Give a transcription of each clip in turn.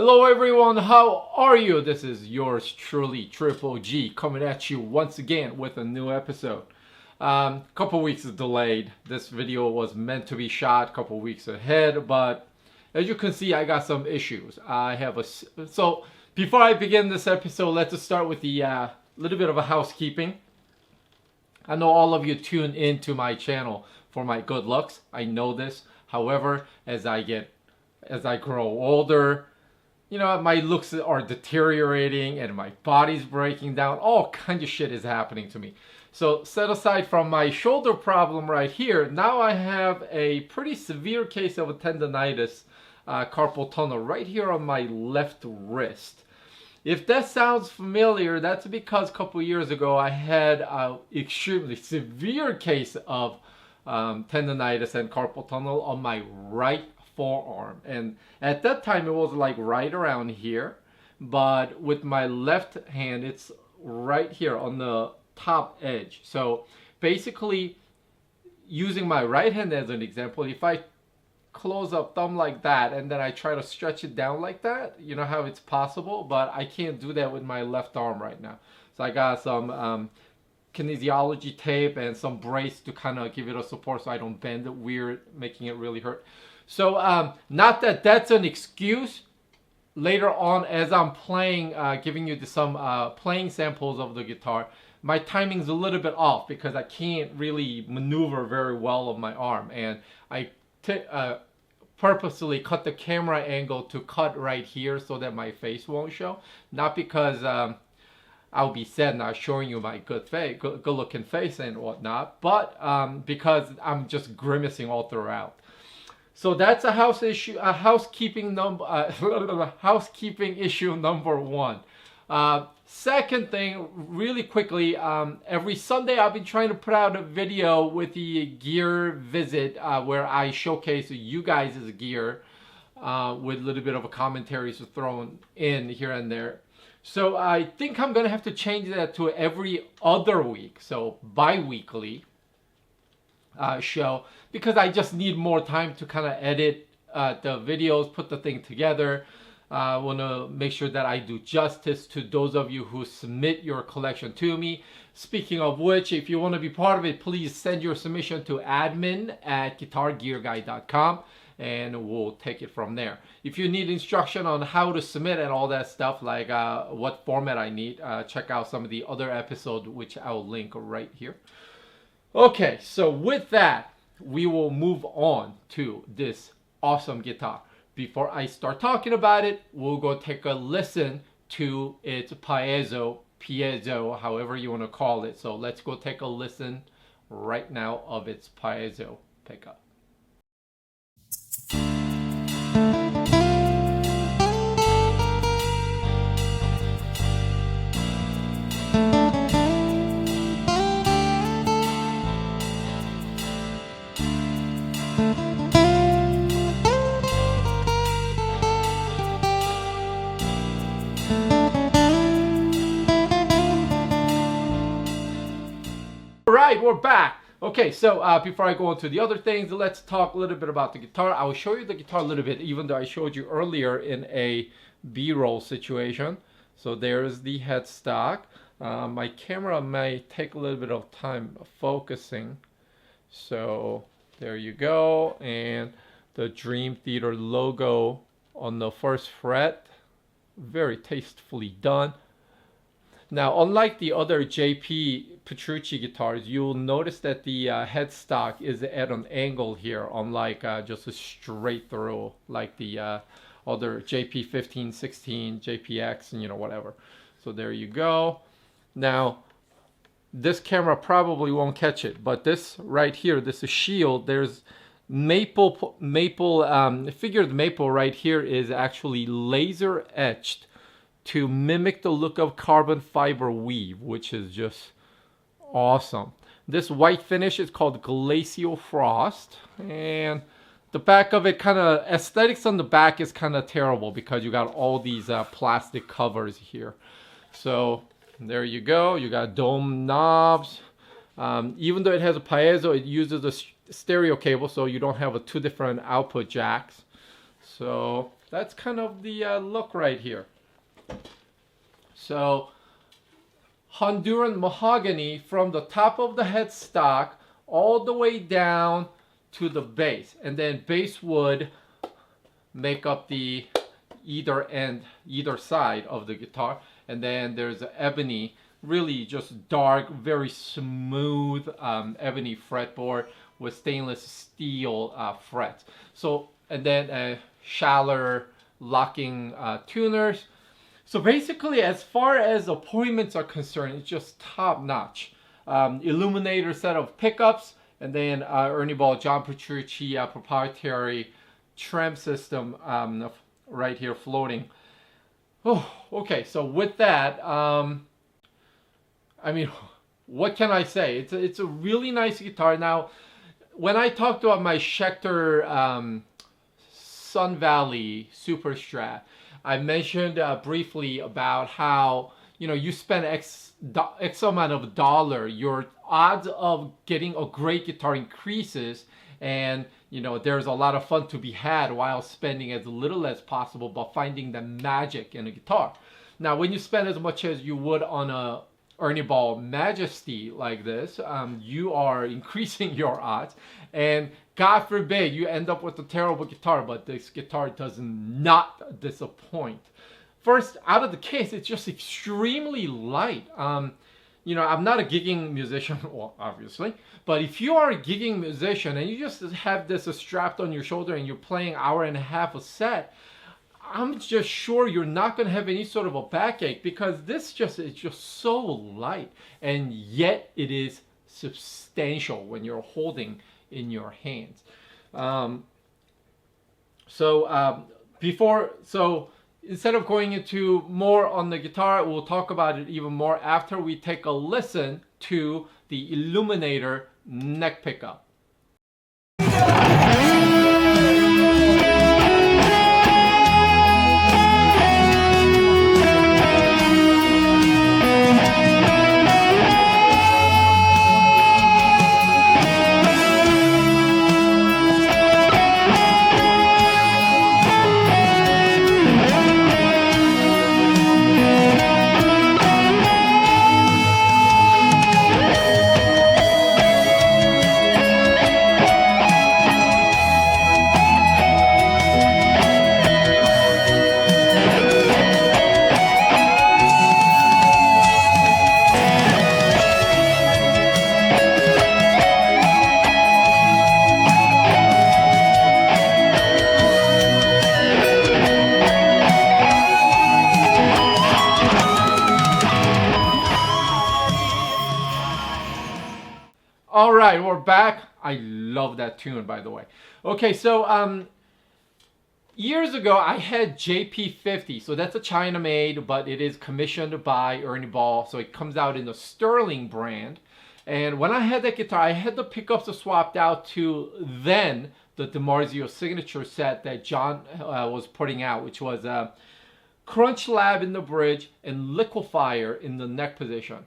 Hello everyone, how are you? This is yours truly, Triple G, coming at you once again with a new episode. Couple weeks is delayed. This video was meant to be shot a couple weeks ahead, but as you can see, I got some issues. So before I begin this episode, let's just start with the little bit of a housekeeping. I know all of you tune into my channel for my good looks. I know this. However, as I grow older, you know, my looks are deteriorating and my body's breaking down. All kinds of shit is happening to me. So set aside from my shoulder problem right here, now I have a pretty severe case of a tendonitis, carpal tunnel right here on my left wrist. If that sounds familiar, that's because a couple years ago I had an extremely severe case of tendonitis and carpal tunnel on my right forearm, and at that time it was like right around here, but with my left hand it's right here on the top edge. So basically, using my right hand as an example, if I close up thumb like that and then I try to stretch it down like that, you know how it's possible, but I can't do that with my left arm right now. So I got some kinesiology tape and some brace to kind of give it a support so I don't bend it weird, making it really hurt. So not that that's an excuse. Later on, as I'm playing, giving you some playing samples of the guitar, my timing's a little bit off because I can't really maneuver very well of my arm, and I purposely cut the camera angle to cut right here so that my face won't show. Not because I'll be sad not showing you my good looking face and whatnot, but because I'm just grimacing all throughout. So that's a housekeeping issue number one. Second thing, really quickly, every Sunday I've been trying to put out a video with the gear visit where I showcase you guys' gear with a little bit of a commentary thrown in here and there. So I think I'm going to have to change that to every other week, so bi-weekly show, because I just need more time to kind of edit the videos, put the thing together. I want to make sure that I do justice to those of you who submit your collection to me. Speaking of which, if you want to be part of it, please send your submission to admin@guitargearguy.com and we'll take it from there. If you need instruction on how to submit and all that stuff, like what format I need, check out some of the other episodes, which I'll link right here. Okay, so with that, we will move on to this awesome guitar. Before I start talking about it, we'll go take a listen to its piezo, however you want to call it. So let's go take a listen right now of its piezo pickup. Alright, we're back. Okay, so before I go into the other things, let's talk a little bit about the guitar. I will show you the guitar a little bit, even though I showed you earlier in a B-roll situation. So there's the headstock. My camera may take a little bit of time focusing. So there you go. And the Dream Theater logo on the first fret. Very tastefully done. Now, unlike the other JP Petrucci guitars, you'll notice that the headstock is at an angle here, unlike just a straight through like the other JP 15, 16, JPX, and you know, whatever. So there you go. Now, this camera probably won't catch it, but this right here, this is shield. There's figured maple right here is actually laser etched to mimic the look of carbon fiber weave, which is just awesome. This white finish is called Glacial Frost, and the back of it, kind of aesthetics on the back is kind of terrible because you got all these plastic covers here. So there you go. You got dome knobs. Even though it has a piezo, it uses a stereo cable, so you don't have two different output jacks. So that's kind of the look right here. So Honduran mahogany from the top of the headstock all the way down to the base, and then basswood make up the either side of the guitar, and then there's ebony, really just dark, very smooth ebony fretboard with stainless steel frets. So, and then shallower locking tuners. So basically, as far as appointments are concerned, it's just top notch. Illuminator set of pickups, and then Ernie Ball, John Petrucci proprietary trem system right here floating. Oh, okay. So with that, I mean, what can I say? It's a really nice guitar. Now, when I talked about my Schecter Sun Valley Super Strat, I mentioned briefly about how, you know, you spend X amount of dollar, your odds of getting a great guitar increases, and you know, there's a lot of fun to be had while spending as little as possible, but finding the magic in a guitar. Now, when you spend as much as you would on a Ernie Ball Majesty like this, you are increasing your odds, and God forbid you end up with a terrible guitar, but this guitar does not disappoint. First, out of the case, it's just extremely light. You know, I'm not a gigging musician, well, obviously, but if you are a gigging musician and you just have this strapped on your shoulder and you're playing hour and a half a set, I'm just sure you're not going to have any sort of a backache, because this is just so light, and yet it is substantial when you're holding in your hands. Instead of going into more on the guitar, we'll talk about it even more after we take a listen to the Illuminator neck pickup. All right, we're back. I love that tune, by the way. Okay, so years ago I had JP50. So that's a China made, but it is commissioned by Ernie Ball. So it comes out in the Sterling brand. And when I had that guitar, I had the pickups swapped out to then the DiMarzio signature set that John was putting out, which was Crunch Lab in the bridge and Liquefier in the neck position.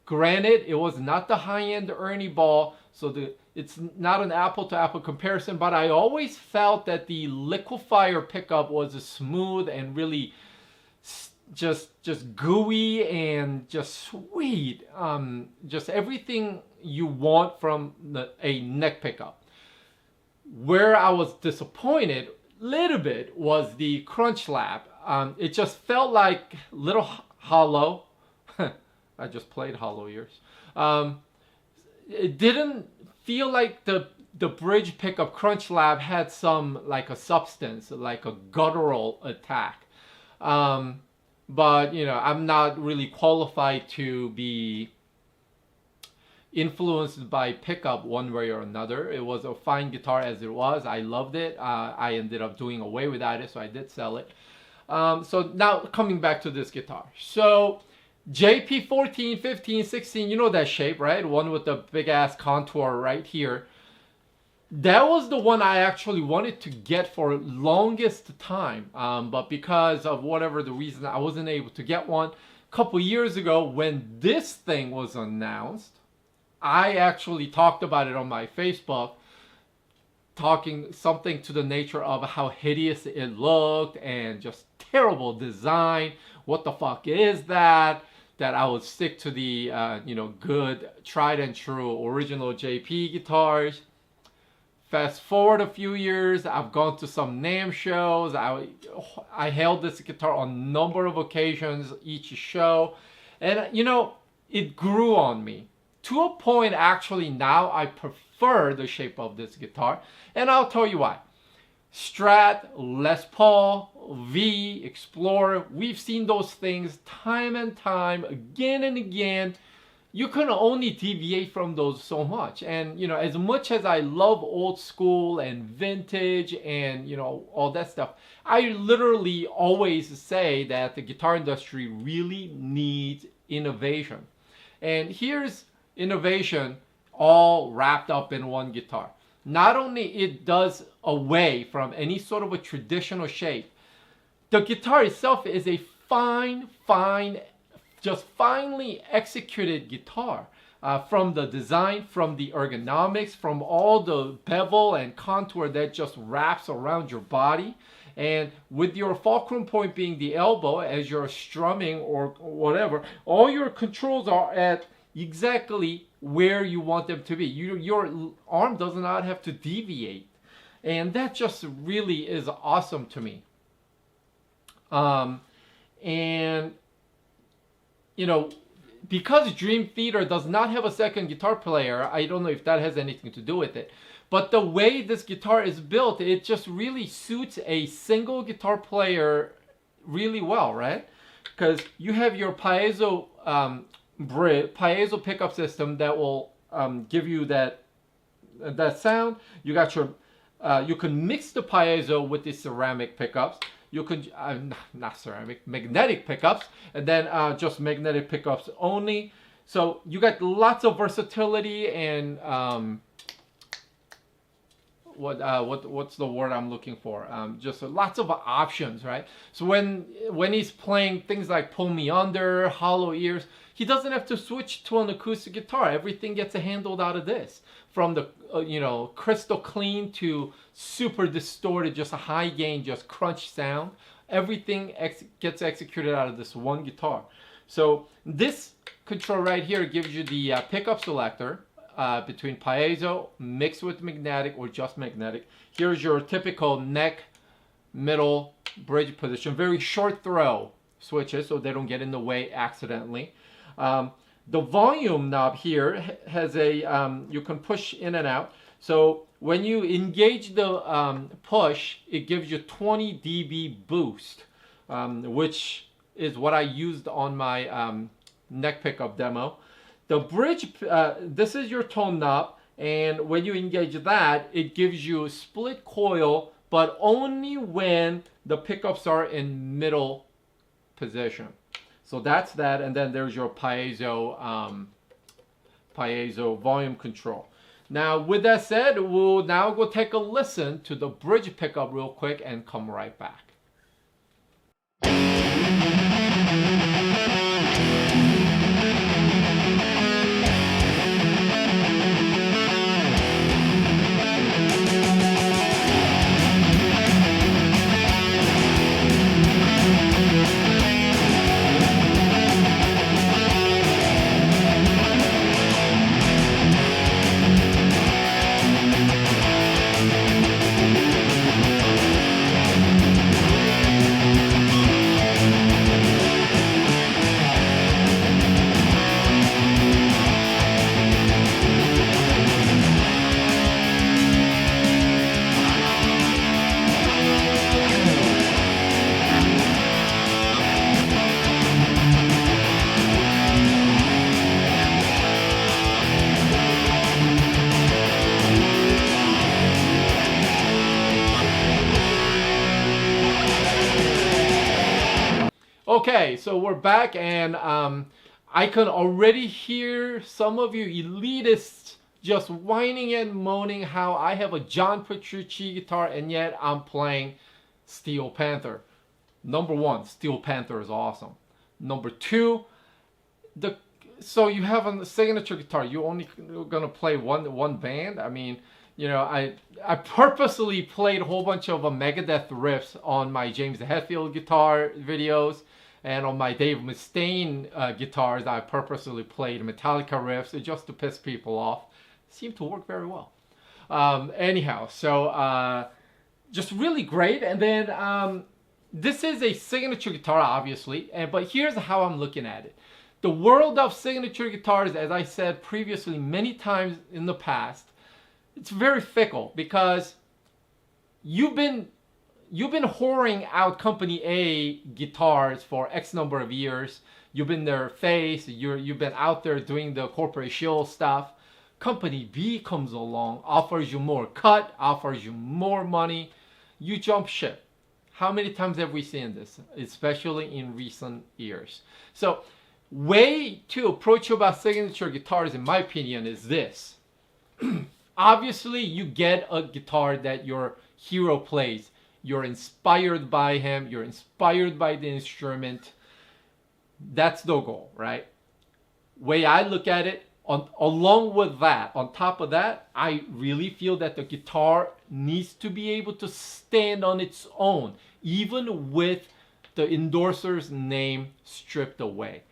Granted, it was not the high-end Ernie Ball, so it's not an apple-to-apple comparison, but I always felt that the Liquefier pickup was smooth and really just gooey and just sweet. Just everything you want from a neck pickup. Where I was disappointed a little bit was the Crunch Lab. It just felt like a little hollow. I just played hollow ears. It didn't feel like the bridge pickup Crunch Lab had some like a substance, like a guttural attack. But you know, I'm not really qualified to be influenced by pickup one way or another. It was a fine guitar as it was. I loved it. I ended up doing away without it, so I did sell it. So now coming back to this guitar. So JP 14, 15, 16, you know that shape, right? One with the big ass contour right here. That was the one I actually wanted to get for longest time. But because of whatever the reason, I wasn't able to get one. A couple years ago when this thing was announced, I actually talked about it on my Facebook. talking something to the nature of how hideous it looked and just terrible design. What the fuck is that? That I would stick to the good tried and true original JP guitars. Fast forward a few years, I've gone to some NAMM shows. I held this guitar on a number of occasions each show, and it grew on me to a point. Actually, now I prefer the shape of this guitar, and I'll tell you why. Strat, Les Paul, V, Explorer, we've seen those things time and time, again and again. You can only deviate from those so much. And as much as I love old school and vintage and all that stuff, I literally always say that the guitar industry really needs innovation. And here's innovation all wrapped up in one guitar. Not only it does away from any sort of a traditional shape, the guitar itself is a just finely executed guitar. From the design, from the ergonomics, from all the bevel and contour that just wraps around your body. And with your fulcrum point being the elbow as you're strumming or whatever, all your controls are at exactly where you want them to be. Your arm does not have to deviate. And that just really is awesome to me. Because Dream Theater does not have a second guitar player, I don't know if that has anything to do with it. But the way this guitar is built, it just really suits a single guitar player really well, right? Because you have your piezo pickup system that will give you that sound. You got your you can mix the piezo with the ceramic pickups. You can not ceramic, magnetic pickups, and then just magnetic pickups only. So you got lots of versatility and what's the word I'm looking for? Just lots of options, right? So when he's playing things like Pull Me Under, Hollow Ears, he doesn't have to switch to an acoustic guitar. Everything gets handled out of this. From the crystal clean to super distorted, just a high gain, just crunch sound. Everything gets executed out of this one guitar. So this control right here gives you the pickup selector between piezo, mixed with magnetic or just magnetic. Here's your typical neck, middle, bridge position. Very short throw switches so they don't get in the way accidentally. The volume knob here has a, you can push in and out. So when you engage the push, it gives you 20 dB boost, which is what I used on my neck pickup demo. The bridge, this is your tone knob, and when you engage that, it gives you a split coil, but only when the pickups are in middle position. So that's that, and then there's your piezo volume control. Now, with that said, we'll now go take a listen to the bridge pickup real quick and come right back. Okay, so we're back, and I can already hear some of you elitists just whining and moaning how I have a John Petrucci guitar and yet I'm playing Steel Panther. Number one, Steel Panther is awesome. Number two, so you have a signature guitar. You're only gonna play one band. I mean, You know, I purposely played a whole bunch of Megadeth riffs on my James Hetfield guitar videos, and on my Dave Mustaine guitars, I purposely played Metallica riffs just to piss people off. Seemed to work very well. Anyhow, so just really great. And then this is a signature guitar, obviously, but here's how I'm looking at it. The world of signature guitars, as I said previously many times in the past, it's very fickle because you've been whoring out Company A guitars for X number of years. You've been their face. You've been out there doing the corporate shill stuff. Company B comes along, offers you more cut, offers you more money. You jump ship. How many times have we seen this, especially in recent years? So, way to approach about signature guitars, in my opinion, is this. Obviously, you get a guitar that your hero plays. You're inspired by him. You're inspired by the instrument. That's the goal, right? Way I look at it, along with that, on top of that, I really feel that the guitar needs to be able to stand on its own, even with the endorser's name stripped away.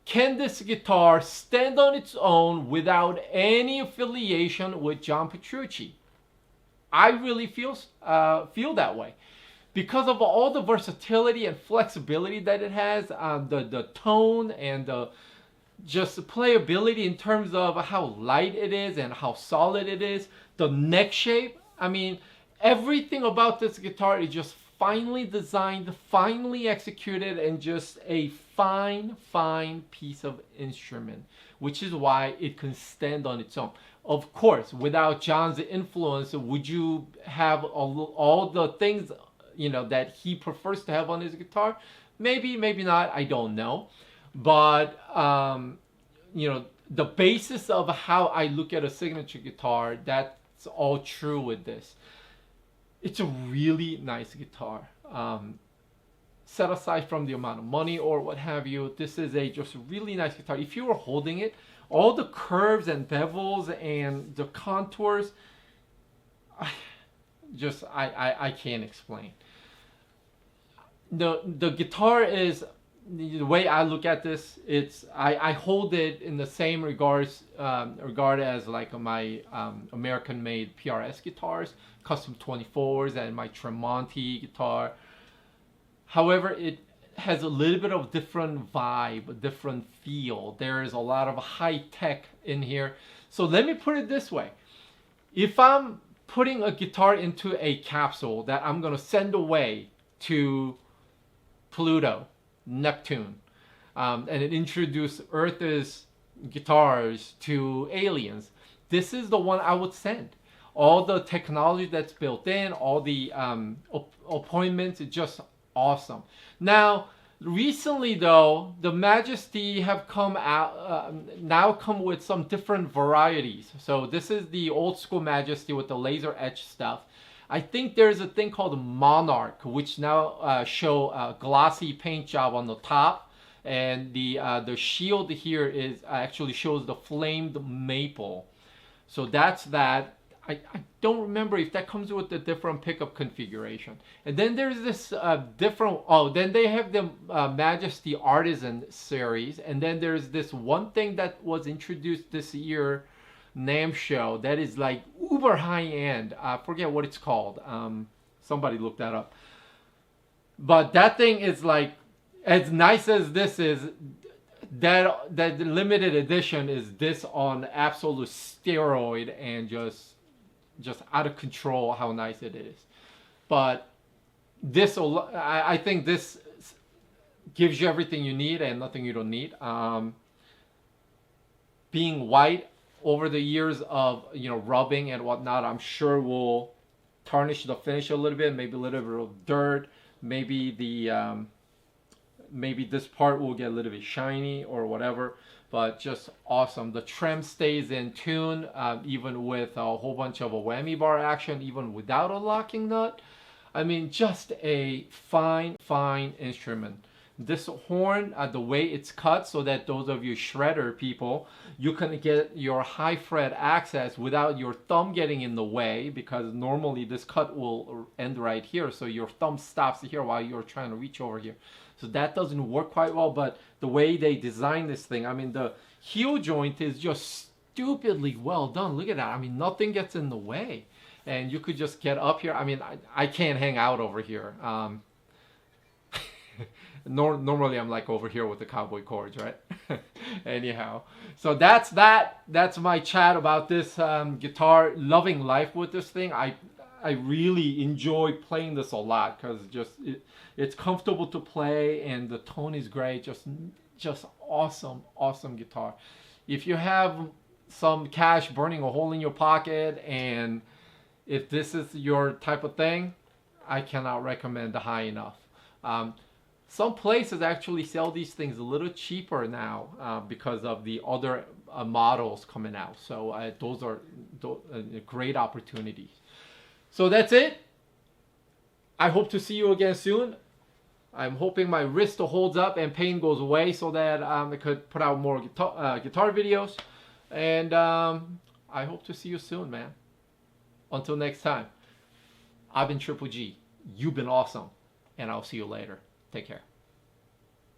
Can this guitar stand on its own without any affiliation with John Petrucci? I really feel that way. Because of all the versatility and flexibility that it has, the tone and the just playability in terms of how light it is and how solid it is, the neck shape, I mean, everything about this guitar is just finely designed, finely executed, and just a fine piece of instrument, which is why it can stand on its own. Of course, without John's influence, would you have all the things, you know, that he prefers to have on his guitar? Maybe, maybe not, I don't know. But, you know, the basis of how I look at a signature guitar, that's all true with this. It's a really nice guitar. Set aside from the amount of money or what have you, this is a just really nice guitar. If you were holding it, all the curves and bevels and the contours, I can't explain. The guitar is, the way I look at this, I hold it in the same regard as like my American-made PRS guitars, custom 24s, and my Tremonti guitar. However, it has a little bit of different vibe, a different feel. There is a lot of high tech in here. So let me put it this way. If I'm putting a guitar into a capsule that I'm going to send away to Pluto, Neptune, and it introduce Earth's guitars to aliens, this is the one I would send. All the technology that's built in, all the appointments, it's just awesome. Now, recently though, the Majesty have come out, now come with some different varieties. So this is the old school Majesty with the laser etch stuff. I think there's a thing called Monarch, which now show a glossy paint job on the top, and the shield here is actually shows the flamed maple. So that's that. I don't remember if that comes with a different pickup configuration. And then there's this different, then they have the Majesty Artisan series. And then there's this one thing that was introduced this year, NAMM show, that is like uber high end. I forget what it's called. Somebody look that up. But that thing is like, as nice as this is, that limited edition is this on absolute steroid and just out of control how nice it is. But this, I think this gives you everything you need and nothing you don't need. Being white over the years of, you know, rubbing and whatnot, I'm sure will tarnish the finish a little bit, maybe a little bit of dirt, maybe the maybe this part will get a little bit shiny or whatever, but just awesome. The trem stays in tune, even with a whole bunch of a whammy bar action, even without a locking nut. I mean, just a fine instrument. This horn, the way it's cut, so that those of you shredder people, you can get your high fret access without your thumb getting in the way, because normally this cut will end right here, so your thumb stops here while you're trying to reach over here. So that doesn't work quite well, but the way they designed this thing, I mean, the heel joint is just stupidly well done. Look at that. I mean, nothing gets in the way. And you could just get up here. I mean, I can't hang out over here. Normally I'm like over here with the cowboy chords, right? Anyhow, so that's that. That's my chat about this guitar. Loving life with this thing. I really enjoy playing this a lot, because it's comfortable to play and the tone is great. Just awesome guitar. If you have some cash burning a hole in your pocket, and if this is your type of thing, I cannot recommend the high enough. Some places actually sell these things a little cheaper now because of the other models coming out. So those are great opportunities. So that's it. I hope to see you again soon. I'm hoping my wrist holds up and pain goes away, so that I could put out more guitar videos. And I hope to see you soon, man. Until next time, I've been Triple G. You've been awesome. And I'll see you later. Take care.